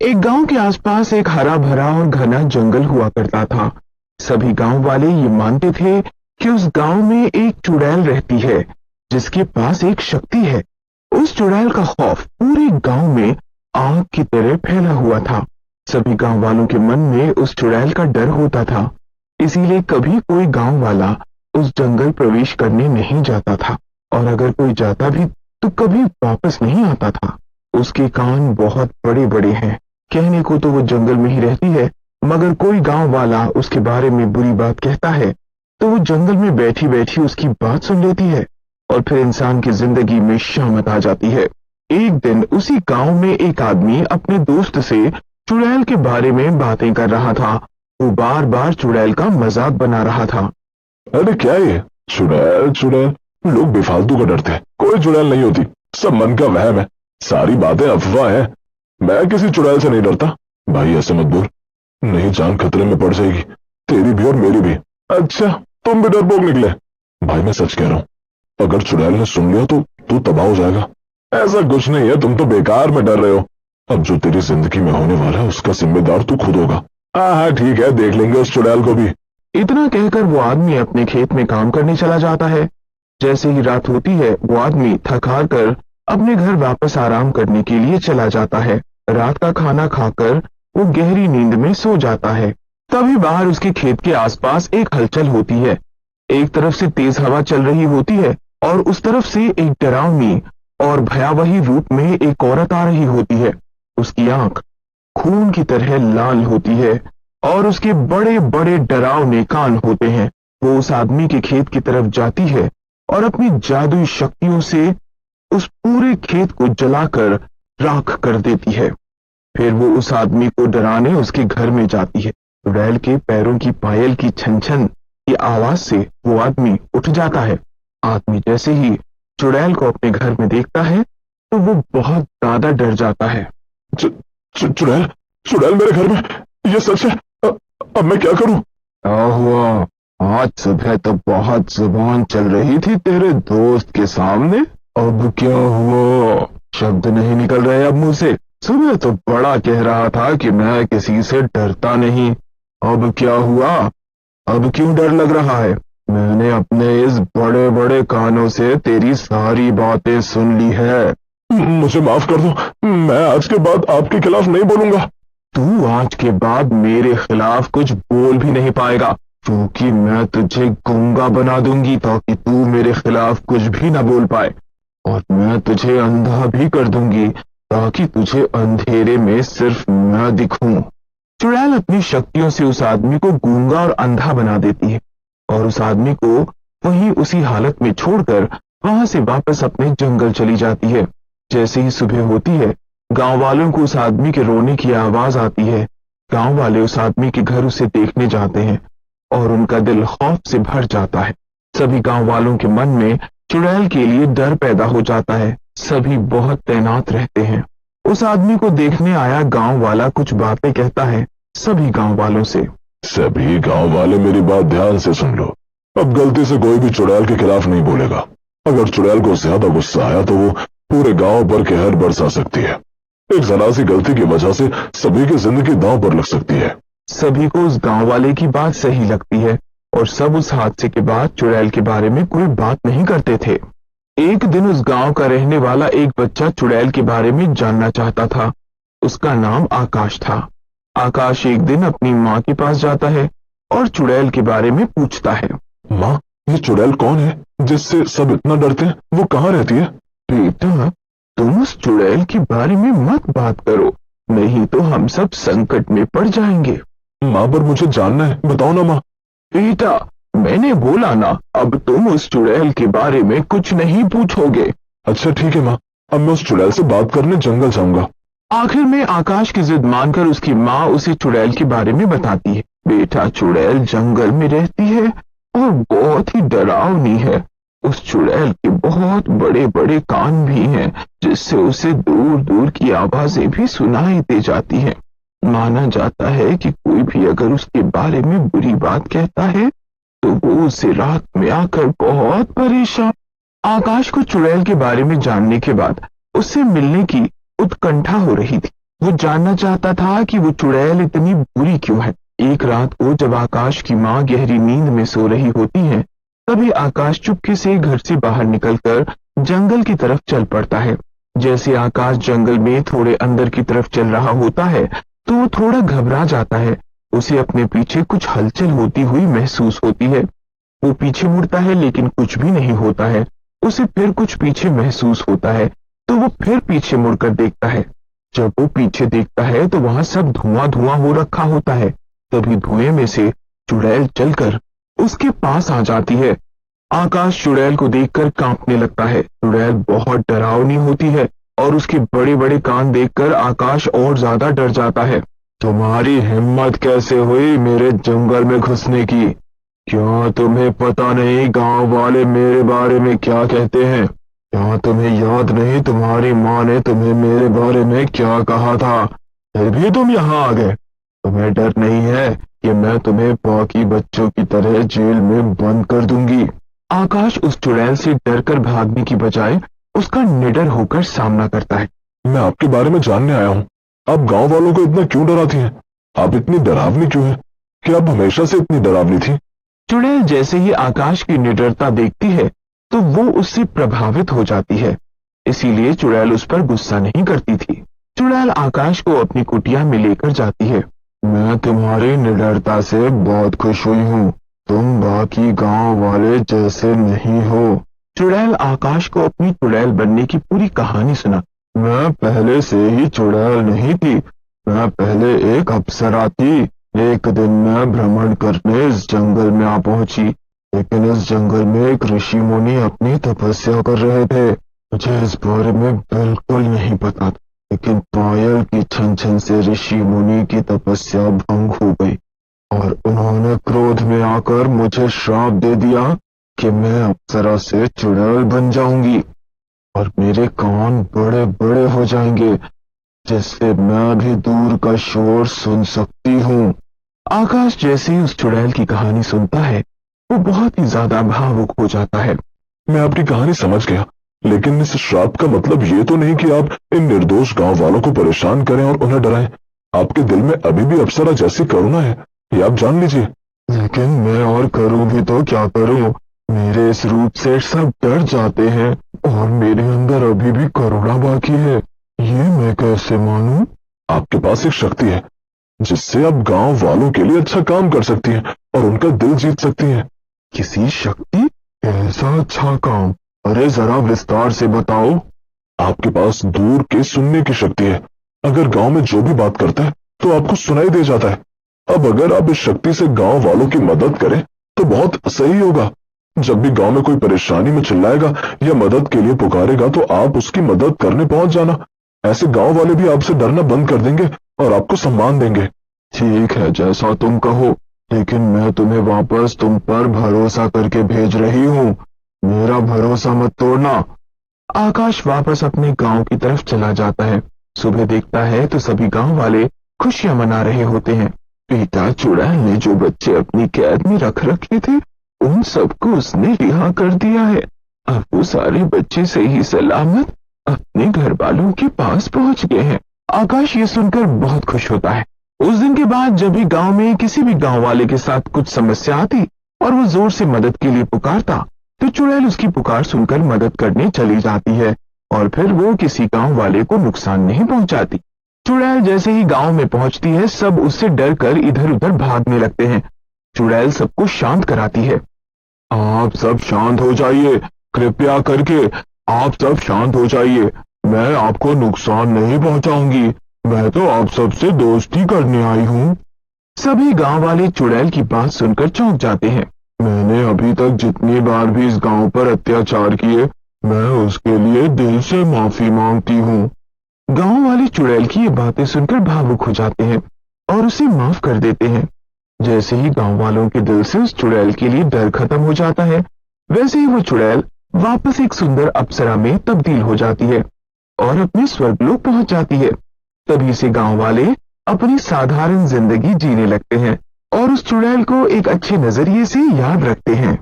एक गांव के आसपास एक हरा भरा और घना जंगल हुआ करता था। सभी गांव वाले ये मानते थे कि उस गांव में एक चुड़ैल रहती है जिसके पास एक शक्ति है। उस चुड़ैल का खौफ पूरे गांव में आग की तरह फैला हुआ था। सभी गांव वालों के मन में उस चुड़ैल का डर होता था, इसीलिए कभी कोई गांव वाला उस जंगल प्रवेश करने नहीं जाता था, और अगर कोई जाता भी तो कभी वापस नहीं आता था। उसके कान बहुत बड़े बड़े हैं। कहने को तो वो जंगल में ही रहती है, मगर कोई गांव वाला उसके बारे में बुरी बात कहता है तो वो जंगल में बैठी बैठी उसकी बात सुन लेती है, और फिर इंसान की जिंदगी में शामत आ जाती है। एक दिन उसी गांव में एक आदमी अपने दोस्त से चुड़ैल के बारे में बातें कर रहा था। वो बार बार चुड़ैल का मजाक बना रहा था। अरे क्या ये चुड़ैल चुड़ैल, लोग बेफालतू का डरते हैं। कोई चुड़ैल नहीं होती, सब मन का वहम है, सारी बातें अफवाह है। मैं किसी चुड़ैल से नहीं डरता। भाई ऐसे मत बोल, नहीं जान खतरे में पड़ जाएगी, तेरी भी और मेरी भी। अच्छा तुम भी डरपोक निकले। भाई मैं सच कह रहा हूँ, अगर चुड़ैल ने सुन लिया तो तू तबाह हो जाएगा। ऐसा कुछ नहीं है, तुम तो बेकार में डर रहे हो। अब जो तेरी जिंदगी में होने वाला है उसका जिम्मेदार तू खुद होगा। हाँ ठीक है, देख लेंगे उस चुड़ैल को भी। इतना कहकर वो आदमी अपने खेत में काम करने चला जाता है। जैसे ही रात होती है वो आदमी थक हार कर अपने घर वापस आराम करने के लिए चला जाता है। रात का खाना खाकर वो गहरी नींद में सो जाता है। तभी बाहर उसके खेत के आसपास एक हलचल होती है। एक तरफ से तेज हवा चल रही होती है और उस तरफ से एक डरावनी और भयावही रूप में एक औरत आ रही होती है। उसकी आंख खून की तरह लाल होती है और उसके बड़े बड़े डरावने कान होते हैं। वो उस आदमी के खेत की तरफ जाती है और अपनी जादुई शक्तियों से उस पूरे खेत को जलाकर राख कर देती है। फिर वो उस आदमी को डराने उसके घर में जाती है। चुड़ैल के पैरों की पायल की छन छन की आवाज से वो आदमी उठ जाता है। आदमी जैसे ही चुड़ैल को अपने घर में देखता है तो वो बहुत ज्यादा डर जाता है। चुड़ैल चुड़ैल मेरे घर में, ये सच है? अब मैं क्या करूं? क्या हुआ? आज सुबह तो बहुत जुबान चल रही थी तेरे दोस्त के सामने, अब क्या हुआ? शब्द नहीं निकल रहे अब मुंह से। सुबह तो बड़ा कह रहा था कि मैं किसी से डरता नहीं, अब क्या हुआ? अब क्यों डर लग रहा है? मैंने अपने इस बड़े बड़े कानों से तेरी सारी बातें सुन ली है। मुझे माफ कर दो, मैं आज के बाद आपके खिलाफ नहीं बोलूंगा। तू आज के बाद मेरे खिलाफ कुछ बोल भी नहीं पाएगा, क्योंकि मैं तुझे गूंगा बना दूंगी ताकि तू मेरे खिलाफ कुछ भी ना बोल पाए, और मैं तुझे अंधा भी कर दूंगी ताकि तुझे अंधेरे में सिर्फ मैं दिखूं। चुड़ैल अपनी शक्तियों से उस आदमी को गूंगा और अंधा बना देती है और उस आदमी को वहीं उसी हालत में छोड़कर वहां से वापस अपने जंगल चली जाती है। जैसे ही सुबह होती है गांव वालों को उस आदमी के रोने की आवाज आती है। गांव वाले उस आदमी के घर उसे देखने जाते हैं और उनका दिल खौफ से भर जाता है। सभी गांव वालों के मन में चुड़ैल के लिए डर पैदा हो जाता है। सभी बहुत तैनात रहते हैं। उस आदमी को देखने आया गांव वाला कुछ बातें कहता है सभी गांव वालों से। सभी गांव वाले मेरी बात ध्यान से सुन लो। अब गलती से कोई भी चुड़ैल के खिलाफ नहीं बोलेगा। अगर चुड़ैल को ज्यादा गुस्सा आया तो वो पूरे गांव पर कहर बरसा सकती है। एक जरा सी गलती की वजह से सभी की जिंदगी दांव पर लग सकती है। सभी को उस गांव वाले की बात सही लगती है और सब उस हादसे के बाद चुड़ैल के बारे में कोई बात नहीं करते थे। एक दिन उस गांव का रहने वाला एक बच्चा चुड़ैल के बारे में जानना चाहता था। उसका नाम आकाश था। आकाश एक दिन अपनी माँ के पास जाता है और चुड़ैल के बारे में पूछता है। माँ, ये चुड़ैल कौन है जिससे सब इतना डरते हैं? वो कहाँ रहती है? बेटा, तुम उस चुड़ैल के बारे में मत बात करो, नहीं तो हम सब संकट में पड़ जाएंगे। माँ, पर मुझे जानना है, बताओ ना माँ। बेटा, मैंने बोला ना, अब तुम उस चुड़ैल के बारे में कुछ नहीं पूछोगे। अच्छा ठीक है माँ, अब मैं उस चुड़ैल से बात करने जंगल जाऊंगा। आखिर में आकाश की जिद मानकर उसकी माँ उसे चुड़ैल के बारे में बताती है। बेटा, चुड़ैल जंगल में रहती है और बहुत ही डरावनी है। उस चुड़ैल के बहुत बड़े बड़े कान भी हैं, जिससे उसे दूर दूर की आवाजें भी सुनाई दे जाती हैं। माना जाता है कि कोई भी अगर उसके बारे में बुरी बात कहता है तो वो उसे रात में आकर बहुत परेशान। आकाश को चुड़ैल के बारे में जानने के बाद उससे मिलने की उत्कंठा हो रही थी। वो जानना चाहता था कि वो चुड़ैल इतनी बुरी क्यों है। एक रात को जब आकाश की माँ गहरी नींद में सो रही होती है, तभी आकाश चुपके से घर से बाहर निकलकर जंगल की तरफ चल पड़ता है। जैसे आकाश जंगल में थोड़े अंदर की तरफ चल रहा होता है, तो वो थोड़ा घबरा जाता है। उसे अपने पीछे कुछ हलचल होती हुई महसूस होती है। वो पीछे मुड़ता है लेकिन कुछ भी नहीं होता है। उसे फिर कुछ पीछे महसूस होता है, तो वो फिर पीछे मुड़कर देखता है। जब वो पीछे देखता है तो वहां सब धुआं धुआं हो रखा होता है। तभी धुएं में से चुड़ैल चलकर उसके पास आ जाती है। आकाश चुड़ैल को देखकर कांपने लगता है। चुड़ैल बहुत डरावनी होती है और उसके बड़े बड़े कान देखकर आकाश और ज्यादा डर जाता है। तुम्हारी हिम्मत कैसे हुई मेरे जंगल में घुसने की? क्या तुम्हें पता नहीं गांव वाले मेरे बारे में क्या कहते हैं? क्या तुम्हें याद नहीं तुम्हारी माँ ने तुम्हें मेरे बारे में क्या कहा था? फिर भी तुम यहाँ आ गए। तुम्हें डर नहीं है कि मैं तुम्हें बाकी बच्चों की तरह जेल में बंद कर दूंगी। आकाश उस चुड़ैल से डरकर भागने की बजाय उसका निडर होकर सामना करता है। मैं आपके बारे में जानने आया हूँ। आप गांव वालों को इतना क्यों डराती हैं? आप इतनी डरावनी क्यों हैं? क्या आप हमेशा से इतनी डरावनी थी? चुड़ैल जैसे ही आकाश की निडरता देखती है तो वो उससे प्रभावित हो जाती है। इसीलिए चुड़ैल उस पर गुस्सा नहीं करती थी। चुड़ैल आकाश को अपनी कुटिया में लेकर जाती है। मैं तुम्हारी निडरता से बहुत खुश हुई हूँ। तुम बाकी गांव वाले जैसे नहीं हो। चुड़ैल आकाश को अपनी चुड़ैल बनने की पूरी कहानी सुना। मैं पहले से ही चुड़ैल नहीं थी। मैं पहले एक अप्सरा थी। एक दिन मैं भ्रमण करने इस जंगल में आ पहुंची, लेकिन इस जंगल में एक ऋषि मुनि अपनी तपस्या कर रहे थे। मुझे इस बारे में बिल्कुल नहीं पता था, लेकिन पायल की छन छन से ऋषि मुनि की तपस्या भंग हो गई और उन्होंने क्रोध में आकर मुझे श्राप दे दिया कि मैं अप्सरा से चुड़ैल बन जाऊंगी और मेरे कान बड़े बड़े हो जाएंगे, जिससे मैं भी दूर का शोर सुन सकती हूँ। आकाश जैसे ही उस चुड़ैल की कहानी सुनता है, वो बहुत ही ज्यादा भावुक हो जाता है। मैं आपकी कहानी समझ गया, लेकिन इस श्राप का मतलब ये तो नहीं कि आप इन निर्दोष गांव वालों को परेशान करें और उन्हें डराएं। आपके दिल में अभी भी अप्सरा जैसी करुणा है, ये आप जान लीजिए। लेकिन मैं और करूं भी तो क्या करूं? मेरे इस रूप से सब डर जाते हैं और मेरे अंदर अभी भी करुणा बाकी है। ये मैं कैसे मानूं? आपके पास एक शक्ति है जिससे आप गांव वालों के लिए अच्छा काम कर सकती हैं और उनका दिल जीत सकती हैं। किसी शक्ति? ऐसा अच्छा काम? अरे जरा विस्तार से बताओ। आपके पास दूर के सुनने की शक्ति है। अगर गांव में जो भी बात करता है तो आपको सुनाई दे जाता है। अब अगर आप इस शक्ति से गांव वालों की मदद करें तो बहुत सही होगा। जब भी गांव में कोई परेशानी में चिल्लाएगा या मदद के लिए पुकारेगा तो आप उसकी मदद करने पहुंच जाना। ऐसे गांव वाले भी आपसे डरना बंद कर देंगे और आपको सम्मान देंगे। ठीक है, जैसा तुम कहो, लेकिन मैं तुम्हें वापस तुम पर भरोसा करके भेज रही हूँ। मेरा भरोसा मत तोड़ना। आकाश वापस अपने गांव की तरफ चला जाता है। सुबह देखता है तो सभी गांव वाले खुशियां मना रहे होते हैं। बेटा चुड़ैल ने जो बच्चे अपनी कैद में रख रखे थे, उन सबको उसने रिहा कर दिया है। अब वो सारे बच्चे सही सलामत अपने घर वालों के पास पहुंच गए हैं। आकाश ये सुनकर बहुत खुश होता है। उस दिन के बाद जब भी गांव में किसी भी गांव वाले के साथ कुछ समस्या आती और वो जोर से मदद के लिए पुकारता, तो चुड़ैल उसकी पुकार सुनकर मदद करने चली जाती है और फिर वो किसी गांव वाले को नुकसान नहीं पहुंचाती। चुड़ैल जैसे ही गांव में पहुंचती है, सब उससे डर कर इधर उधर भागने लगते हैं। चुड़ैल सबको शांत कराती है। आप सब शांत हो जाइए, कृपया करके आप सब शांत हो जाइए। मैं आपको नुकसान नहीं पहुंचाऊंगी। मैं तो आप सबसे दोस्ती करने आई हूँ। सभी गांव वाले चुड़ैल की बात सुनकर चौंक जाते हैं। मैंने अभी तक जितनी बार भी इस गांव पर अत्याचार किए, मैं उसके लिए दिल से माफी मांगती हूँ। गांव वाले चुड़ैल की ये बातें सुनकर भावुक हो जाते हैं और उसे माफ कर देते हैं। जैसे ही गांव वालों के दिल से उस चुड़ैल के लिए डर खत्म हो जाता है, वैसे ही वो चुड़ैल वापस एक सुंदर अप्सरा में तब्दील हो जाती है और अपने स्वर्गलोक पहुंच जाती है। तभी से गांव वाले अपनी साधारण जिंदगी जीने लगते हैं और उस चुड़ैल को एक अच्छे नजरिए से याद रखते हैं।